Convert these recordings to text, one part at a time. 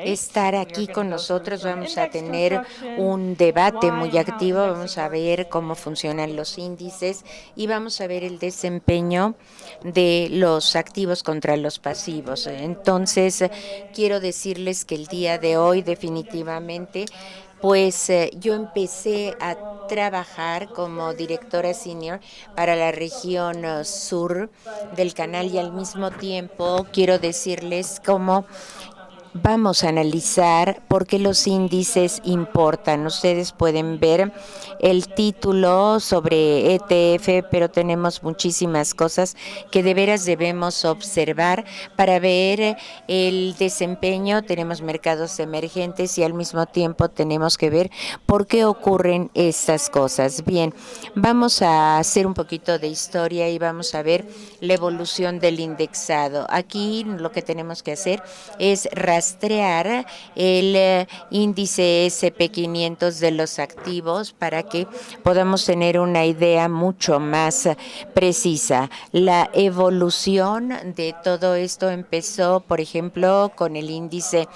estar aquí con nosotros. Vamos a tener un debate muy activo, vamos a ver cómo funcionan los índices y vamos a ver el desempeño de los activos contra los pasivos. Entonces, quiero decirles que el día de hoy definitivamente pues yo empecé a trabajar como directora senior para la región sur del canal y al mismo tiempo quiero decirles cómo vamos a analizar por qué los índices importan. Ustedes pueden ver el título sobre ETF, pero tenemos muchísimas cosas que de veras debemos observar para ver el desempeño. Tenemos mercados emergentes y al mismo tiempo tenemos que ver por qué ocurren estas cosas. Bien, vamos a hacer un poquito de historia y vamos a ver la evolución del indexado. Aquí lo que tenemos que hacer es rastrear el índice SP500 de los activos para que podamos tener una idea mucho más precisa. La evolución de todo esto empezó, por ejemplo, con el índice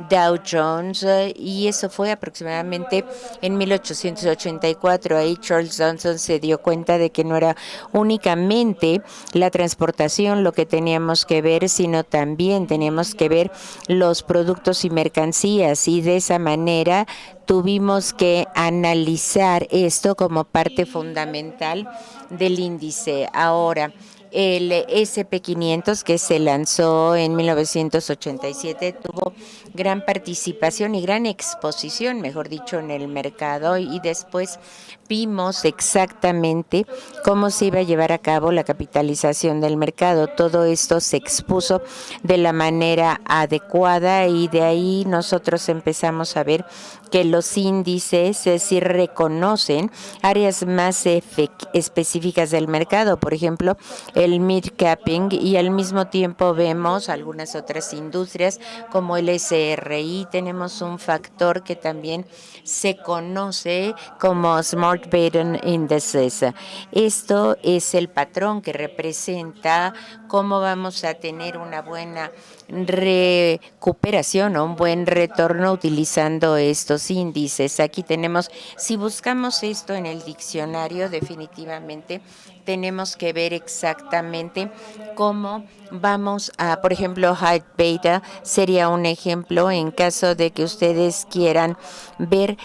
Dow Jones y eso fue aproximadamente en 1884. Ahí Charles Johnson se dio cuenta de que no era únicamente la transportación lo que teníamos que ver, sino también teníamos que ver los productos y mercancías y de esa manera tuvimos que analizar esto como parte fundamental del índice. Ahora, el SP500 que se lanzó en 1987 tuvo gran participación y gran exposición, mejor dicho, en el mercado y después vimos exactamente cómo se iba a llevar a cabo la capitalización del mercado. Todo esto se expuso de la manera adecuada y de ahí nosotros empezamos a ver que los índices sí reconocen áreas más específicas del mercado, por ejemplo, el mid-capping, y al mismo tiempo vemos algunas otras industrias como el SRI. Tenemos un factor que también se conoce como Smart Beta Indices. Esto es el patrón que representa cómo vamos a tener una buena recuperación o un buen retorno utilizando estos índices. Aquí tenemos, si buscamos esto en el diccionario, definitivamente tenemos que ver exactamente cómo vamos a, por ejemplo, High Beta sería un ejemplo en caso de que ustedes quieran ver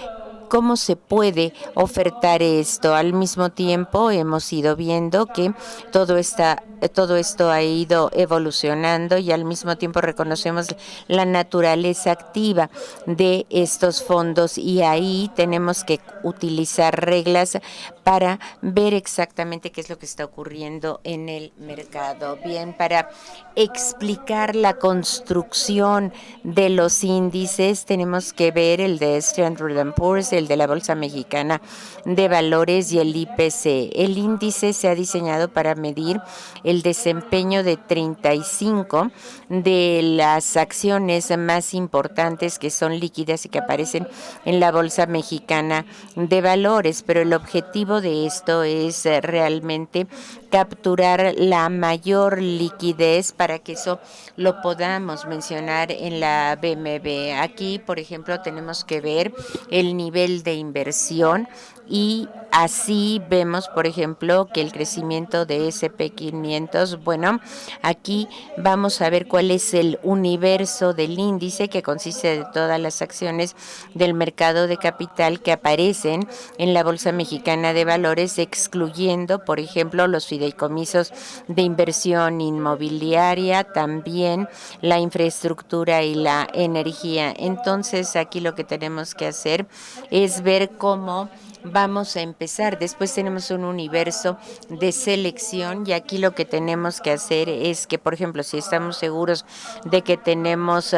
cómo se puede ofertar esto. Al mismo tiempo hemos ido viendo que todo esto ha ido evolucionando y al mismo tiempo reconocemos la naturaleza activa de estos fondos y ahí tenemos que utilizar reglas para ver exactamente qué es lo que está ocurriendo en el mercado. Bien, para explicar la construcción de los índices tenemos que ver el de Standard & Poor's, el de la Bolsa Mexicana de Valores y el IPC. El índice se ha diseñado para medir el desempeño de 35 de las acciones más importantes que son líquidas y que aparecen en la Bolsa Mexicana de Valores, pero el objetivo de esto es realmente capturar la mayor liquidez para que eso lo podamos mencionar en la BMV. Aquí, por ejemplo, tenemos que ver el nivel de inversión y así vemos, por ejemplo, que el crecimiento de SP500, bueno, aquí vamos a ver cuál es el universo del índice que consiste de todas las acciones del mercado de capital que aparecen en la Bolsa Mexicana de Valores, excluyendo, por ejemplo, los fideicomisos de inversión inmobiliaria, también la infraestructura y la energía. Entonces, aquí lo que tenemos que hacer es ver cómo vamos a empezar. Después tenemos un universo de selección y aquí lo que tenemos que hacer es que, por ejemplo, si estamos seguros de que tenemos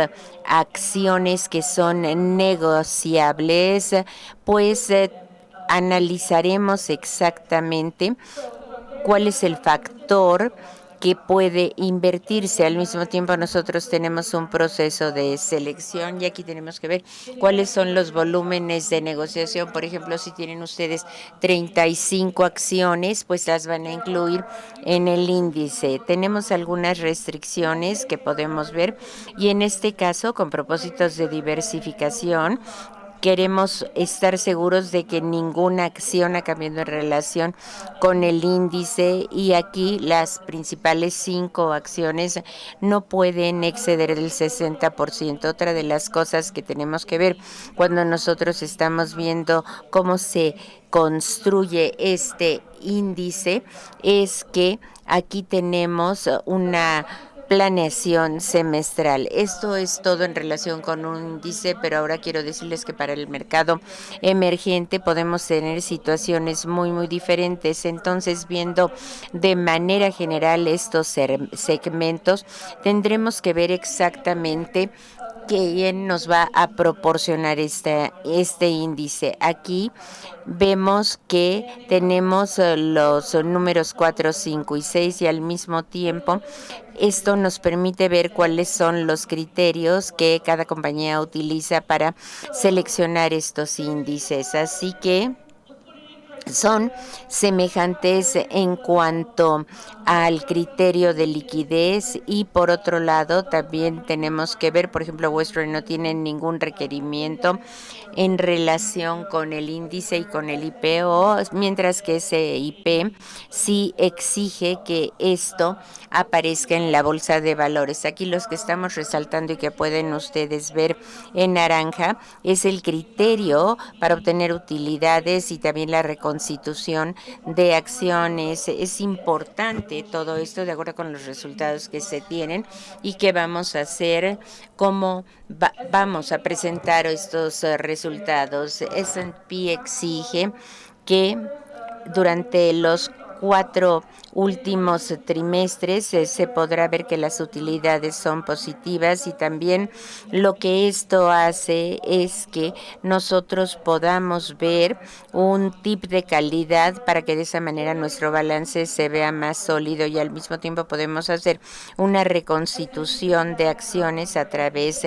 acciones que son negociables, pues analizaremos exactamente cuál es el factor que puede invertirse. Al mismo tiempo, nosotros tenemos un proceso de selección y aquí tenemos que ver cuáles son los volúmenes de negociación. Por ejemplo, si tienen ustedes 35 acciones, pues las van a incluir en el índice. Tenemos algunas restricciones que podemos ver y en este caso, con propósitos de diversificación, queremos estar seguros de que ninguna acción ha cambiado en relación con el índice y aquí las principales 5 acciones no pueden exceder el 60%. Otra de las cosas que tenemos que ver cuando nosotros estamos viendo cómo se construye este índice es que aquí tenemos una planeación semestral. Esto es todo en relación con un índice, pero ahora quiero decirles que para el mercado emergente podemos tener situaciones muy diferentes. Entonces, viendo de manera general estos segmentos, tendremos que ver exactamente quién nos va a proporcionar este índice. Aquí vemos que tenemos los números 4, 5 y 6 y al mismo tiempo esto nos permite ver cuáles son los criterios que cada compañía utiliza para seleccionar estos índices. Así que son semejantes en cuanto al criterio de liquidez y por otro lado también tenemos que ver, por ejemplo, Western no tiene ningún requerimiento en relación con el índice y con el IPO, mientras que ese IP sí exige que esto aparezca en la bolsa de valores. Aquí los que estamos resaltando y que pueden ustedes ver en naranja es el criterio para obtener utilidades y también la reconstitución de acciones. Es importante todo esto de acuerdo con los resultados que se tienen y que vamos a hacer, cómo vamos a presentar estos resultados. S&P exige que durante los 4 últimos trimestres se podrá ver que las utilidades son positivas y también lo que esto hace es que nosotros podamos ver un tip de calidad para que de esa manera nuestro balance se vea más sólido y al mismo tiempo podemos hacer una reconstitución de acciones a través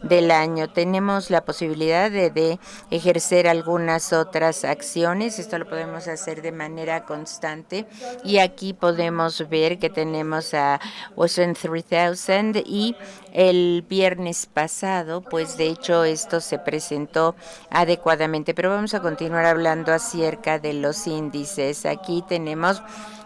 del año. Tenemos la posibilidad de ejercer algunas otras acciones. Esto lo podemos hacer de manera constante y aquí podemos ver que tenemos a Western 3000 y el viernes pasado, pues de hecho esto se presentó adecuadamente, pero vamos a continuar hablando acerca de los índices. Aquí tenemos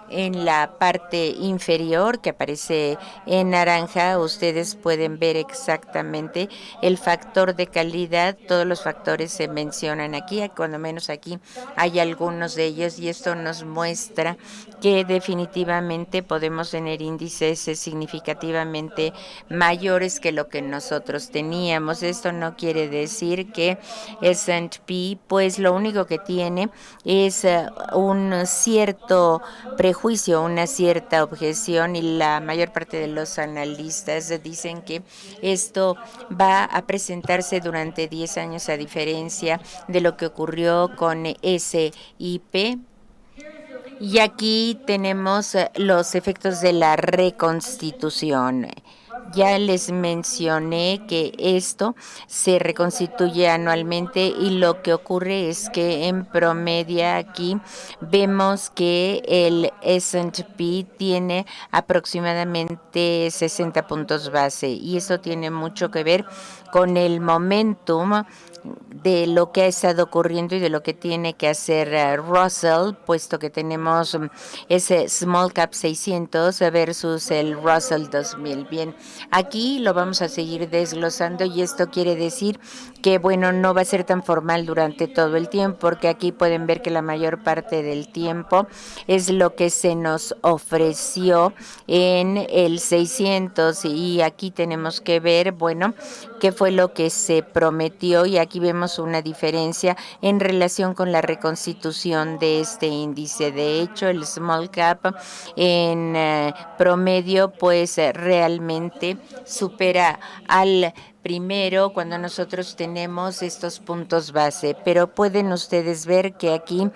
en la parte inferior que aparece en naranja, ustedes pueden ver exactamente el factor de calidad. Todos los factores se mencionan aquí, cuando menos aquí hay algunos de ellos y esto nos muestra que definitivamente podemos tener índices significativamente mayores que lo que nosotros teníamos. Esto no quiere decir que S&P pues lo único que tiene es un cierto prejuicio, una cierta objeción y la mayor parte de los analistas dicen que esto va a presentarse durante 10 años a diferencia de lo que ocurrió con SIP. Y aquí tenemos los efectos de la reconstitución. Ya les mencioné que esto se reconstituye anualmente y lo que ocurre es que en promedio aquí vemos que el S&P tiene aproximadamente 60 puntos base y eso tiene mucho que ver con el momentum de lo que ha estado ocurriendo y de lo que tiene que hacer Russell, puesto que tenemos ese Small Cap 600 versus el Russell 2000. Bien, aquí lo vamos a seguir desglosando y esto quiere decir que, bueno, no va a ser tan formal durante todo el tiempo, porque aquí pueden ver que la mayor parte del tiempo es lo que se nos ofreció en el 600 y aquí tenemos que ver, bueno, qué fue lo que se prometió y aquí vemos una diferencia en relación con la reconstitución de este índice. De hecho, el small cap en promedio pues realmente supera al primero cuando nosotros tenemos estos puntos base, pero pueden ustedes ver que aquí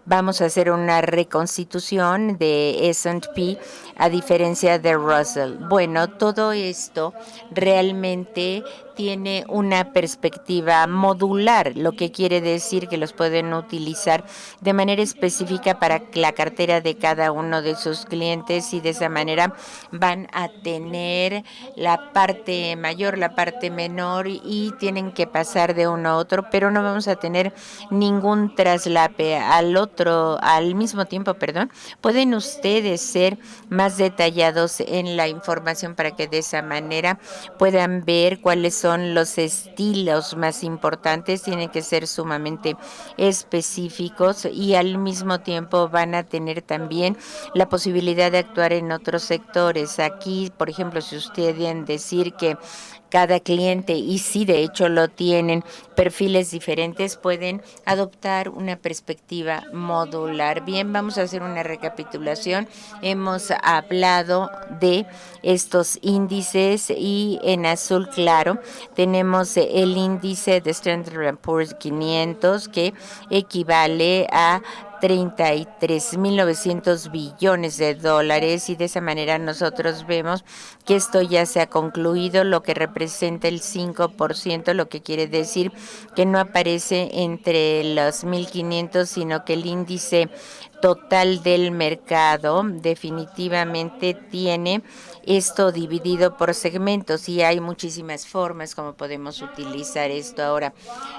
vamos a hacer una reconstitución de S&P a diferencia de Russell. Bueno, todo esto realmente tiene una perspectiva modular, lo que quiere decir que los pueden utilizar de manera específica para la cartera de cada uno de sus clientes y de esa manera van a tener la parte mayor, la parte menor y tienen que pasar de uno a otro, pero no vamos a tener ningún traslape al mismo tiempo, perdón. Pueden ustedes ser más detallados en la información para que de esa manera puedan ver cuáles son los estilos más importantes, tienen que ser sumamente específicos y al mismo tiempo van a tener también la posibilidad de actuar en otros sectores. Aquí, por ejemplo, si ustedes quieren decir que cada cliente, y sí, de hecho lo tienen, perfiles diferentes, pueden adoptar una perspectiva modular. Bien, vamos a hacer una recapitulación. Hemos hablado de estos índices y en azul claro tenemos el índice de Standard & Poor's 500 que equivale a 33.900 billones de dólares y de esa manera nosotros vemos que esto ya se ha concluido, lo que representa el 5%, lo que quiere decir que no aparece entre los 1.500, sino que el índice total del mercado definitivamente tiene esto dividido por segmentos y hay muchísimas formas como podemos utilizar esto. Ahora,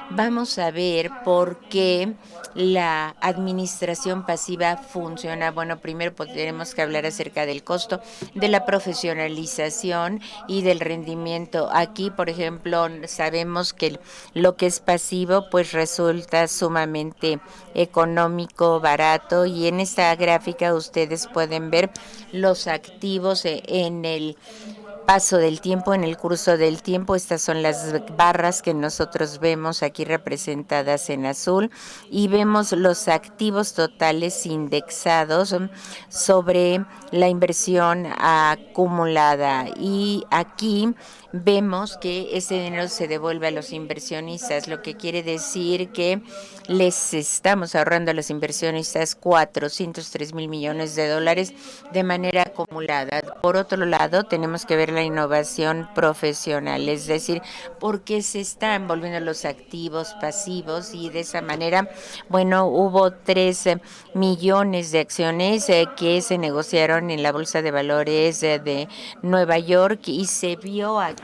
vamos a ver por qué la administración pasiva funciona. Bueno, primero tenemos que hablar acerca del costo, de la profesionalización y del rendimiento. Aquí, por ejemplo, sabemos que lo que es pasivo pues resulta sumamente económico, barato y en esta gráfica ustedes pueden ver los activos en el paso del tiempo, en el curso del tiempo. Estas son las barras que nosotros vemos aquí representadas en azul y vemos los activos totales indexados sobre la inversión acumulada y aquí vemos que ese dinero se devuelve a los inversionistas, lo que quiere decir que les estamos ahorrando a los inversionistas 403 mil millones de dólares de manera acumulada. Por otro lado, tenemos que ver la innovación profesional, es decir, por qué se están volviendo los activos pasivos y de esa manera, bueno, hubo 3 millones de acciones que se negociaron en la Bolsa de Valores de Nueva York y se vio aquí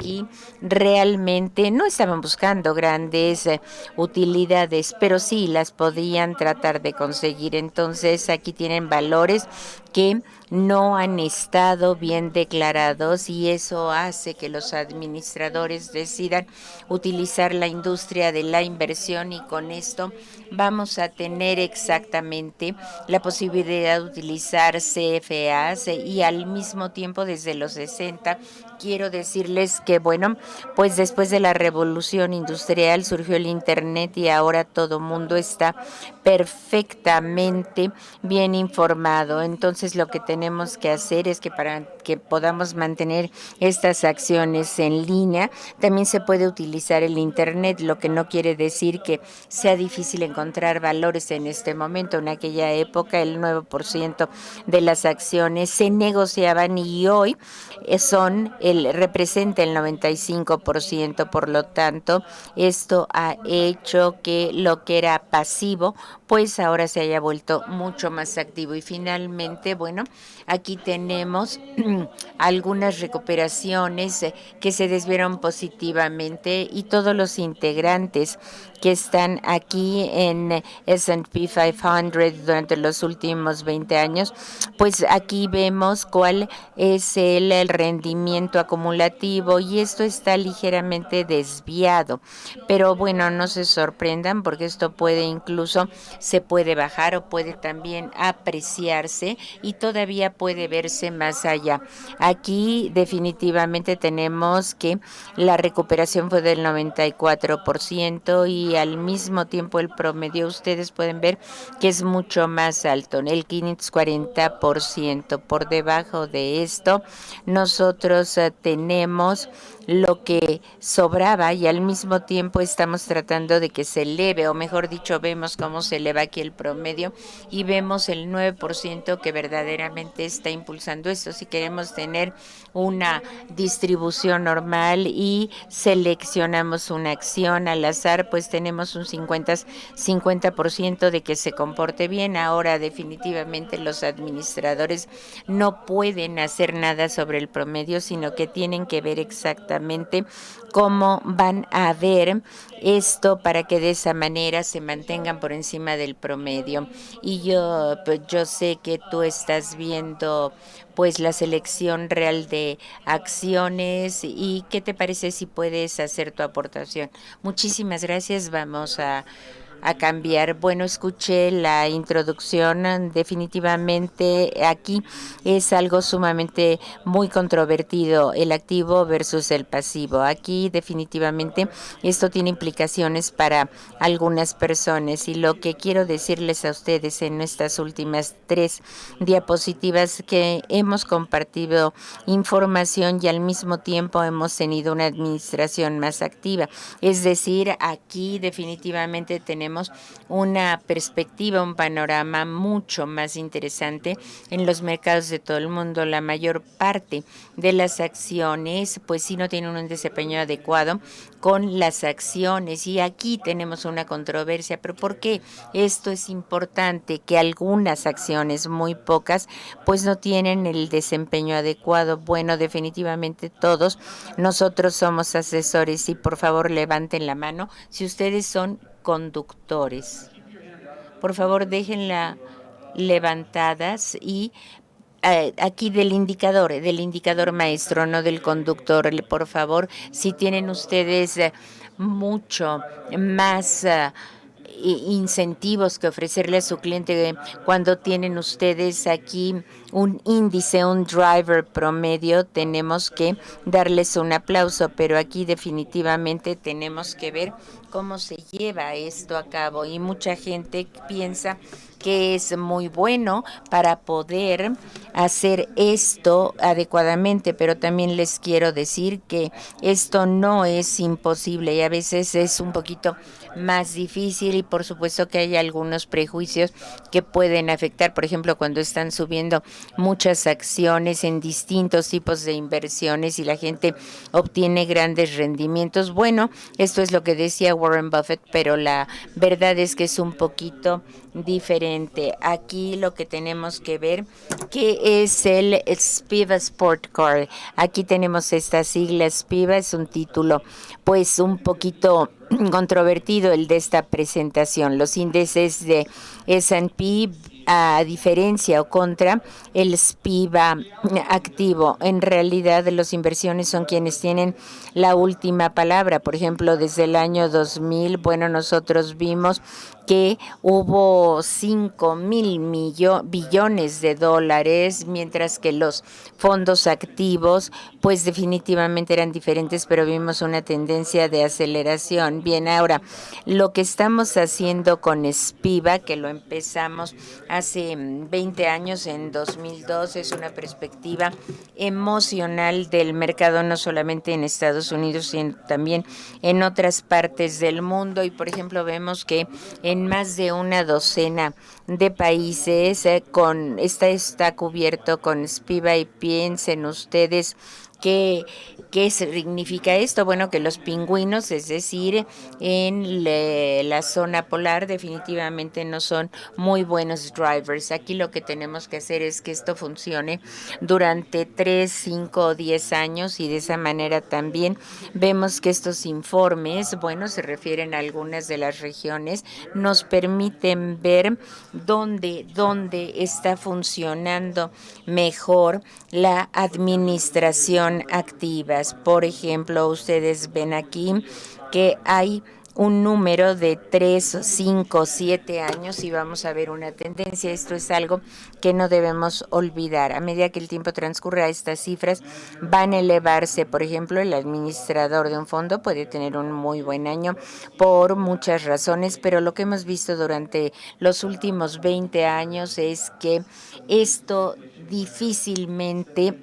realmente, no estaban buscando grandes utilidades, pero sí las podían tratar de conseguir. Entonces, aquí tienen valores que no han estado bien declarados y eso hace que los administradores decidan utilizar la industria de la inversión y con esto vamos a tener exactamente la posibilidad de utilizar CFAs y al mismo tiempo desde los 60 quiero decirles que, bueno, pues después de la revolución industrial surgió el Internet y ahora todo mundo está perfectamente bien informado. Entonces, lo que tenemos que hacer es que para que podamos mantener estas acciones en línea, también se puede utilizar el Internet, lo que no quiere decir que sea difícil encontrar valores en este momento. En aquella época, el 9% de las acciones se negociaban y hoy representa el 95%, por lo tanto, esto ha hecho que lo que era pasivo, pues ahora se haya vuelto mucho más activo. Y finalmente, bueno, aquí tenemos algunas recuperaciones que se desvieron positivamente y todos los integrantes que están aquí en S&P 500 durante los últimos 20 años, pues aquí vemos cuál es el rendimiento acumulativo y esto está ligeramente desviado. Pero bueno, no se sorprendan porque esto puede incluso, se puede bajar o puede también apreciarse y todavía puede verse más allá. Aquí definitivamente tenemos que la recuperación fue del 94% y al mismo tiempo el promedio ustedes pueden ver que es mucho más alto, el 540%. Por debajo de esto, nosotros tenemos lo que sobraba y al mismo tiempo estamos tratando de que se eleve, o mejor dicho, vemos cómo se eleva aquí el promedio y vemos el 9% que verdaderamente está impulsando esto. Si queremos tener una distribución normal y seleccionamos una acción al azar, pues tenemos un 50% de que se comporte bien. Ahora definitivamente los administradores no pueden hacer nada sobre el promedio, sino que tienen que ver exactamente cómo van a ver esto para que de esa manera se mantengan por encima del promedio. Y yo, pues, yo sé que tú estás viendo pues la selección real de acciones y qué te parece si puedes hacer tu aportación. Muchísimas gracias. Vamos a cambiar. Bueno, escuché la introducción, definitivamente aquí es algo sumamente muy controvertido, el activo versus el pasivo. Aquí definitivamente esto tiene implicaciones para algunas personas y lo que quiero decirles a ustedes en estas últimas 3 diapositivas que hemos compartido información y al mismo tiempo hemos tenido una administración más activa. Es decir, aquí definitivamente tenemos una perspectiva, un panorama mucho más interesante en los mercados de todo el mundo. La mayor parte de las acciones, pues sí no tienen un desempeño adecuado con las acciones y aquí tenemos una controversia. ¿Pero por qué esto es importante? Que algunas acciones, muy pocas, pues no tienen el desempeño adecuado. Bueno, definitivamente todos nosotros somos asesores y por favor levanten la mano si ustedes son conductores. Por favor, déjenla levantadas y aquí del indicador maestro, no del conductor. Por favor, si tienen ustedes mucho más incentivos que ofrecerle a su cliente cuando tienen ustedes aquí un índice, un driver promedio, tenemos que darles un aplauso, pero aquí definitivamente tenemos que ver cómo se lleva esto a cabo y mucha gente piensa que es muy bueno para poder hacer esto adecuadamente, pero también les quiero decir que esto no es imposible y a veces es un poquito más difícil y por supuesto que hay algunos prejuicios que pueden afectar, por ejemplo, cuando están subiendo muchas acciones en distintos tipos de inversiones y la gente obtiene grandes rendimientos. Bueno, esto es lo que decía Warren Buffett, pero la verdad es que es un poquito diferente. Aquí lo que tenemos que ver que es el SPIVA Sport Card. Aquí tenemos esta sigla SPIVA, es un título pues un poquito controvertido el de esta presentación. Los índices de S&P a diferencia o contra el SPIVA activo. En realidad, las inversiones son quienes tienen la última palabra. Por ejemplo, desde el año 2000, bueno, nosotros vimos que hubo 5,000 billones de dólares, mientras que los fondos activos, pues definitivamente eran diferentes, pero vimos una tendencia de aceleración. Bien, ahora, lo que estamos haciendo con SPIVA, que lo empezamos hace 20 años, en 2002, es una perspectiva emocional del mercado, no solamente en Estados Unidos, sino también en otras partes del mundo. Y, por ejemplo, vemos que en más de una docena de países está cubierto con SPIVA y piensen ustedes ¿qué significa esto? Bueno, que los pingüinos, es decir, en la zona polar definitivamente no son muy buenos drivers. Aquí lo que tenemos que hacer es que esto funcione durante 3, 5 o 10 años y de esa manera también vemos que estos informes, bueno, se refieren a algunas de las regiones, nos permiten ver dónde está funcionando mejor la administración activas. Por ejemplo, ustedes ven aquí que hay un número de 3, 5, 7 años y vamos a ver una tendencia. Esto es algo que no debemos olvidar. A medida que el tiempo transcurra, estas cifras van a elevarse. Por ejemplo, el administrador de un fondo puede tener un muy buen año por muchas razones, pero lo que hemos visto durante los últimos 20 años es que esto difícilmente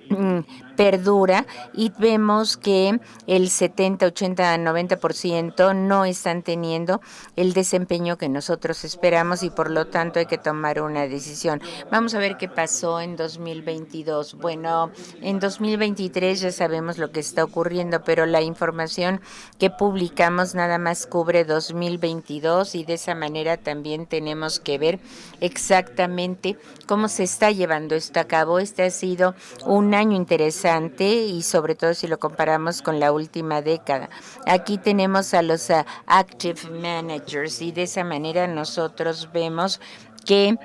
perdura y vemos que el 70, 80, 90% no están teniendo el desempeño que nosotros esperamos y por lo tanto hay que tomar una decisión. Vamos a ver qué pasó en 2022. Bueno, en 2023 ya sabemos lo que está ocurriendo, pero la información que publicamos nada más cubre 2022 y de esa manera también tenemos que ver exactamente cómo se está llevando esto a cabo. Este ha sido un año interesante y sobre todo si lo comparamos con la última década. Aquí tenemos a los active managers y de esa manera nosotros vemos que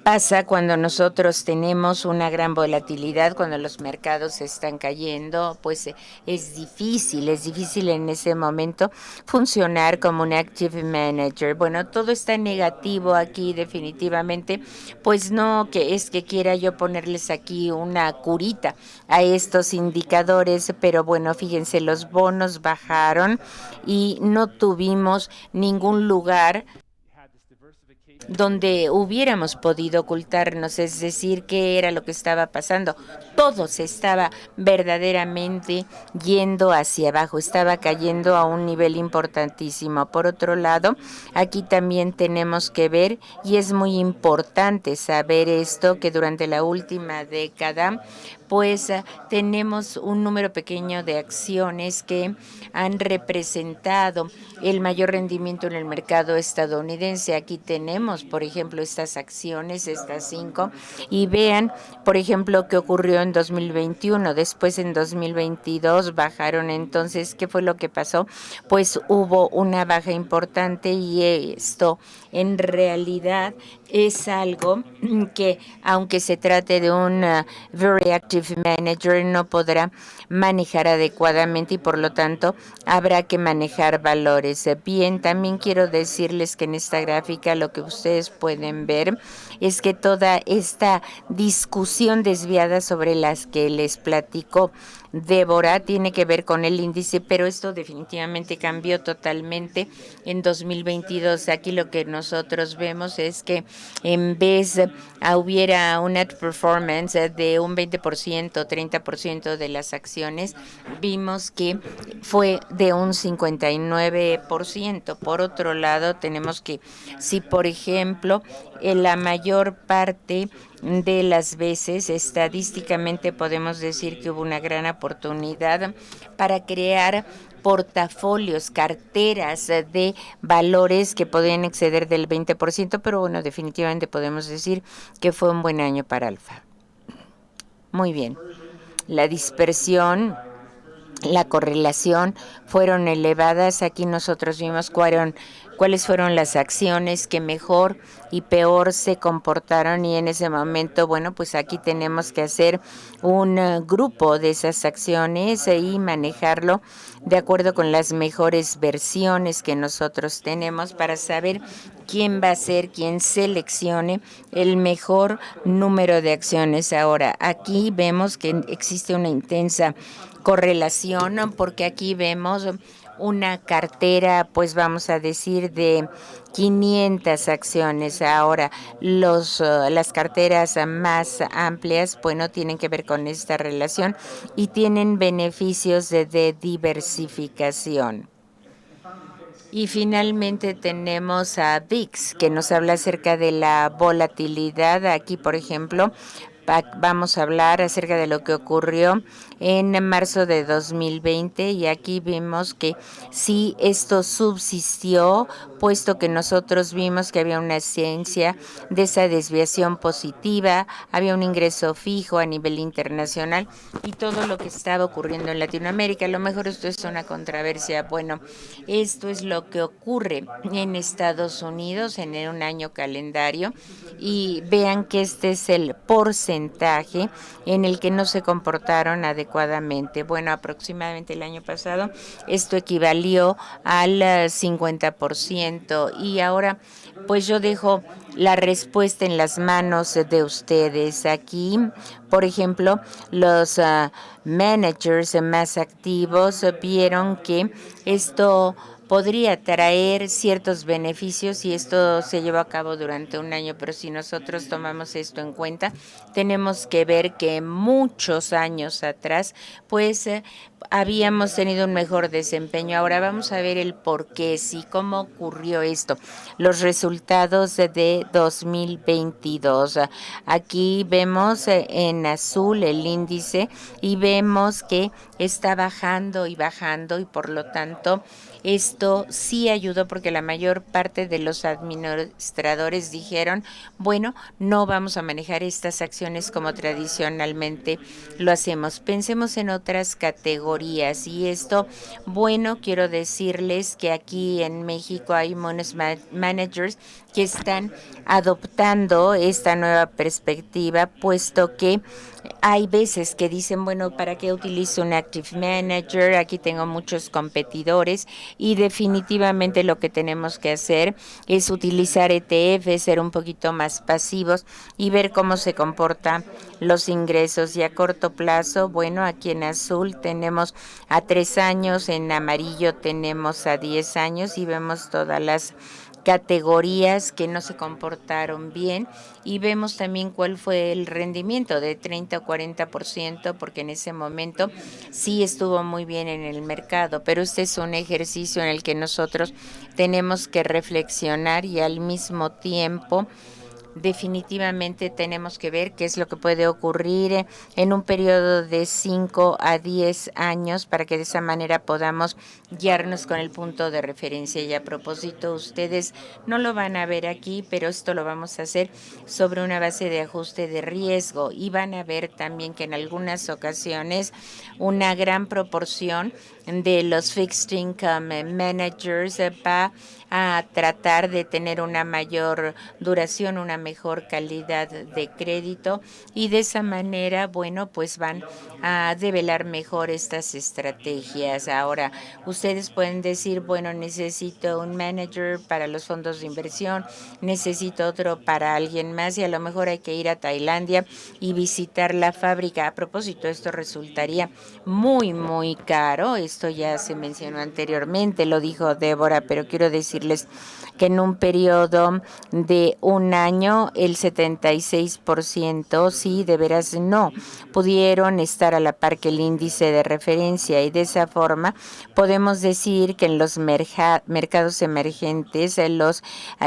pasa cuando nosotros tenemos una gran volatilidad, cuando los mercados están cayendo, pues es difícil en ese momento funcionar como un active manager. Bueno, todo está negativo aquí definitivamente, pues no que es que quiera yo ponerles aquí una curita a estos indicadores, pero bueno, fíjense, los bonos bajaron y no tuvimos ningún lugar donde hubiéramos podido ocultarnos, es decir, qué era lo que estaba pasando. Todo se estaba verdaderamente yendo hacia abajo, estaba cayendo a un nivel importantísimo. Por otro lado, aquí también tenemos que ver, y es muy importante saber esto, que durante la última década, pues tenemos un número pequeño de acciones que han representado el mayor rendimiento en el mercado estadounidense. Aquí tenemos, por ejemplo, estas acciones, estas 5, y vean, por ejemplo, qué ocurrió en 2021. Después, en 2022, bajaron. Entonces, ¿qué fue lo que pasó? Pues hubo una baja importante y esto en realidad es algo que, aunque se trate de un very active manager, no podrá manejar adecuadamente y por lo tanto habrá que manejar valores. Bien, también quiero decirles que en esta gráfica lo que ustedes pueden ver es que toda esta discusión desviada sobre las que les platico Débora tiene que ver con el índice, pero esto definitivamente cambió totalmente en 2022. Aquí lo que nosotros vemos es que en vez hubiera un net performance de un 20%, 30% de las acciones, vimos que fue de un 59%. Por otro lado, tenemos que si, por ejemplo, la mayor parte de las veces, estadísticamente podemos decir que hubo una gran oportunidad para crear portafolios, carteras de valores que podían exceder del 20%, pero bueno, definitivamente podemos decir que fue un buen año para Alfa. Muy bien. La dispersión, la correlación fueron elevadas. Aquí nosotros vimos cuáles fueron las acciones que mejor y peor se comportaron y en ese momento, bueno, pues aquí tenemos que hacer un grupo de esas acciones y manejarlo de acuerdo con las mejores versiones que nosotros tenemos para saber quién va a ser quien seleccione el mejor número de acciones. Ahora, aquí vemos que existe una intensa correlación porque aquí vemos una cartera, pues vamos a decir, de 500 acciones. Ahora, las carteras más amplias, bueno, tienen que ver con esta relación y tienen beneficios de diversificación. Y finalmente tenemos a VIX, que nos habla acerca de la volatilidad. Aquí, por ejemplo, vamos a hablar acerca de lo que ocurrió en marzo de 2020 y aquí vimos que sí esto subsistió, puesto que nosotros vimos que había una ciencia de esa desviación positiva, había un ingreso fijo a nivel internacional y todo lo que estaba ocurriendo en Latinoamérica. A lo mejor esto es una controversia. Bueno, esto es lo que ocurre en Estados Unidos en un año calendario y vean que este es el porcentaje porcentaje en el que no se comportaron adecuadamente. Bueno, aproximadamente el año pasado esto equivalió al 50% y ahora pues yo dejo la respuesta en las manos de ustedes. Aquí, por ejemplo, los managers más activos vieron que esto podría traer ciertos beneficios y esto se llevó a cabo durante un año, pero si nosotros tomamos esto en cuenta, tenemos que ver que muchos años atrás, pues habíamos tenido un mejor desempeño. Ahora vamos a ver el por qué, sí, cómo ocurrió esto. Los resultados de 2022. Aquí vemos en azul el índice y vemos que está bajando y bajando y por lo tanto esto sí ayudó porque la mayor parte de los administradores dijeron, bueno, no vamos a manejar estas acciones como tradicionalmente lo hacemos. Pensemos en otras categorías y esto, bueno, quiero decirles que aquí en México hay buenos managers que están adoptando esta nueva perspectiva, puesto que hay veces que dicen, bueno, ¿para qué utilizo un Active Manager? Aquí tengo muchos competidores y definitivamente lo que tenemos que hacer es utilizar ETF, ser un poquito más pasivos y ver cómo se comportan los ingresos. Y a corto plazo, bueno, aquí en azul tenemos a 3 años, en amarillo tenemos a 10 años y vemos todas las categorías que no se comportaron bien y vemos también cuál fue el rendimiento de 30 o 40%, porque en ese momento sí estuvo muy bien en el mercado, pero este es un ejercicio en el que nosotros tenemos que reflexionar y al mismo tiempo definitivamente tenemos que ver qué es lo que puede ocurrir en un periodo de 5 a 10 años para que de esa manera podamos guiarnos con el punto de referencia. Y a propósito, ustedes no lo van a ver aquí, pero esto lo vamos a hacer sobre una base de ajuste de riesgo y van a ver también que en algunas ocasiones una gran proporción de los fixed income managers va a tratar de tener una mayor duración, una mejor calidad de crédito y de esa manera, bueno, pues van a develar mejor estas estrategias. Ahora, ustedes pueden decir, bueno, necesito un manager para los fondos de inversión, necesito otro para alguien más y a lo mejor hay que ir a Tailandia y visitar la fábrica. A propósito, esto resultaría muy caro. Esto ya se mencionó anteriormente, lo dijo Débora, pero quiero decirles que en un periodo de un año el 76% sí, de veras no, pudieron estar a la par que el índice de referencia y de esa forma podemos decir que en los mercados emergentes, los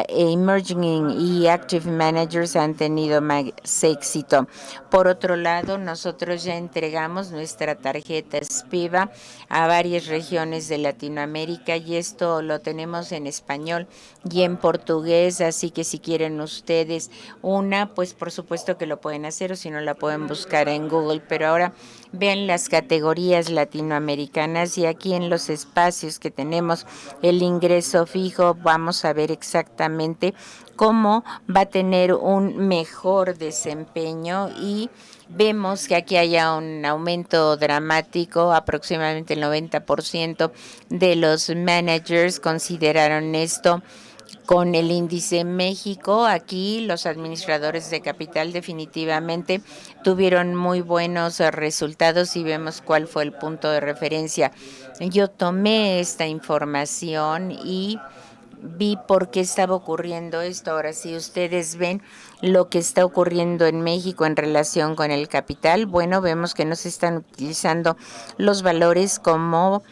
emerging y active managers han tenido más éxito. Por otro lado, nosotros ya entregamos nuestra tarjeta SPIVA a varias regiones de Latinoamérica y esto lo tenemos en español y en portugués, así que si quieren ustedes una, pues por supuesto que lo pueden hacer o si no la pueden buscar en Google, pero ahora vean las categorías latinoamericanas y aquí en los espacios que tenemos el ingreso fijo vamos a ver exactamente cómo va a tener un mejor desempeño y vemos que aquí haya un aumento dramático, aproximadamente el 90% de los managers consideraron esto con el índice México. Aquí los administradores de capital definitivamente tuvieron muy buenos resultados y vemos cuál fue el punto de referencia. Yo tomé esta información y vi por qué estaba ocurriendo esto. Ahora, si ustedes ven lo que está ocurriendo en México en relación con el capital, bueno, vemos que no se están utilizando los valores como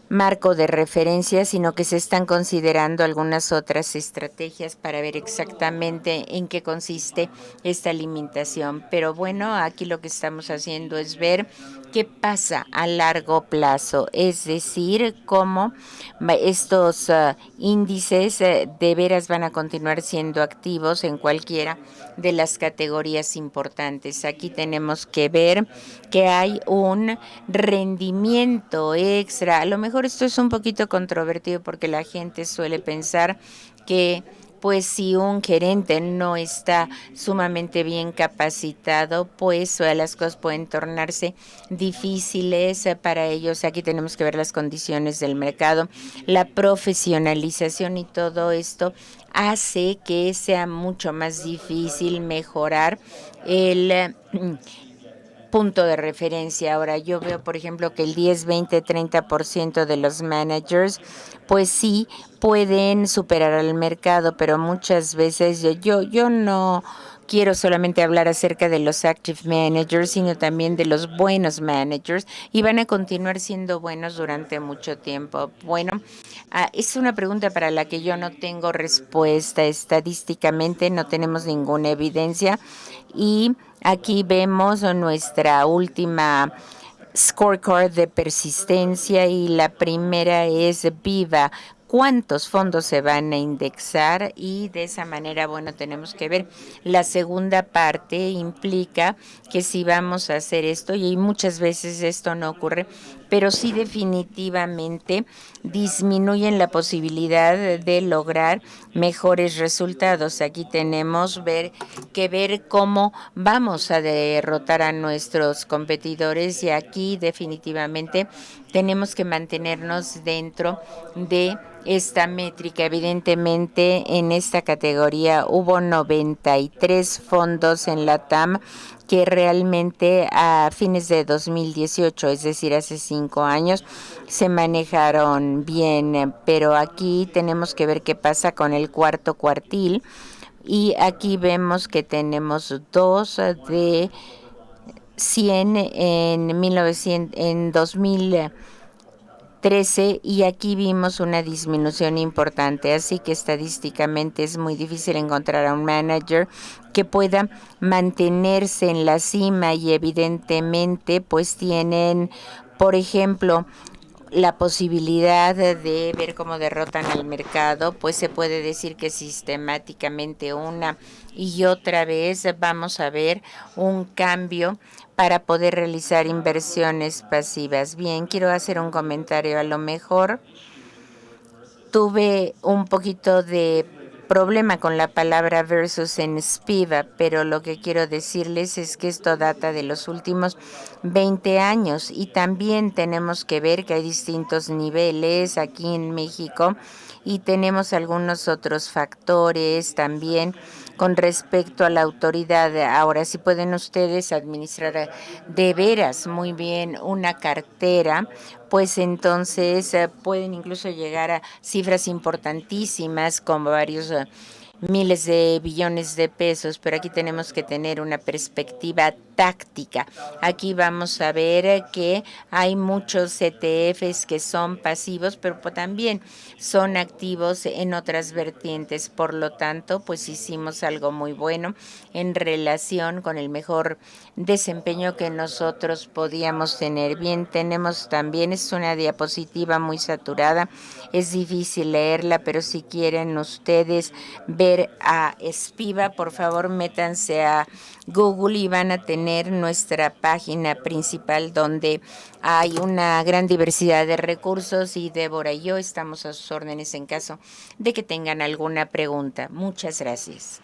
marco de referencia, sino que se están considerando algunas otras estrategias para ver exactamente en qué consiste esta limitación. Pero bueno, aquí lo que estamos haciendo es ver qué pasa a largo plazo, es decir, cómo estos índices de veras van a continuar siendo activos en cualquiera de las categorías importantes. Aquí tenemos que ver que hay un rendimiento extra. A lo mejor esto es un poquito controvertido porque la gente suele pensar que pues si un gerente no está sumamente bien capacitado, pues las cosas pueden tornarse difíciles para ellos. Aquí tenemos que ver las condiciones del mercado, la profesionalización y todo esto hace que sea mucho más difícil mejorar el punto de referencia. Ahora yo veo, por ejemplo, que el 10, 20, 30% de los managers, pues sí pueden superar al mercado, pero muchas veces yo no quiero solamente hablar acerca de los active managers, sino también de los buenos managers y van a continuar siendo buenos durante mucho tiempo. Bueno, es una pregunta para la que yo no tengo respuesta. Estadísticamente no tenemos ninguna evidencia y aquí vemos nuestra última scorecard de persistencia y la primera es viva. ¿Cuántos fondos se van a indexar? Y de esa manera, bueno, tenemos que ver. La segunda parte implica que si vamos a hacer esto, y muchas veces esto no ocurre, pero sí definitivamente disminuyen la posibilidad de lograr mejores resultados. Aquí tenemos que ver cómo vamos a derrotar a nuestros competidores y aquí definitivamente tenemos que mantenernos dentro de esta métrica. Evidentemente, en esta categoría hubo 93 fondos en la TAM que realmente a fines de 2018, es decir, hace 5 años, se manejaron bien, pero aquí tenemos que ver qué pasa con el cuarto cuartil y aquí vemos que tenemos 2 de 100 en 2013 y aquí vimos una disminución importante, así que estadísticamente es muy difícil encontrar a un manager que pueda mantenerse en la cima y evidentemente pues tienen, por ejemplo, la posibilidad de ver cómo derrotan al mercado, pues se puede decir que sistemáticamente una y otra vez vamos a ver un cambio para poder realizar inversiones pasivas. Bien, quiero hacer un comentario. A lo mejor tuve un poquito de problema con la palabra versus en Spiva, pero lo que quiero decirles es que esto data de los últimos 20 años y también tenemos que ver que hay distintos niveles aquí en México y tenemos algunos otros factores también con respecto a la autoridad. Ahora, si pueden ustedes administrar de veras muy bien una cartera, pues entonces pueden incluso llegar a cifras importantísimas como varios miles de billones de pesos, pero aquí tenemos que tener una perspectiva táctica. Aquí vamos a ver que hay muchos ETFs que son pasivos, pero también son activos en otras vertientes. Por lo tanto, pues hicimos algo muy bueno en relación con el mejor desempeño que nosotros podíamos tener. Bien, tenemos también, es una diapositiva muy saturada, es difícil leerla, pero si quieren ustedes ver a Spiva, por favor métanse a Google y van a tener nuestra página principal donde hay una gran diversidad de recursos y Débora y yo estamos a sus órdenes en caso de que tengan alguna pregunta. Muchas gracias.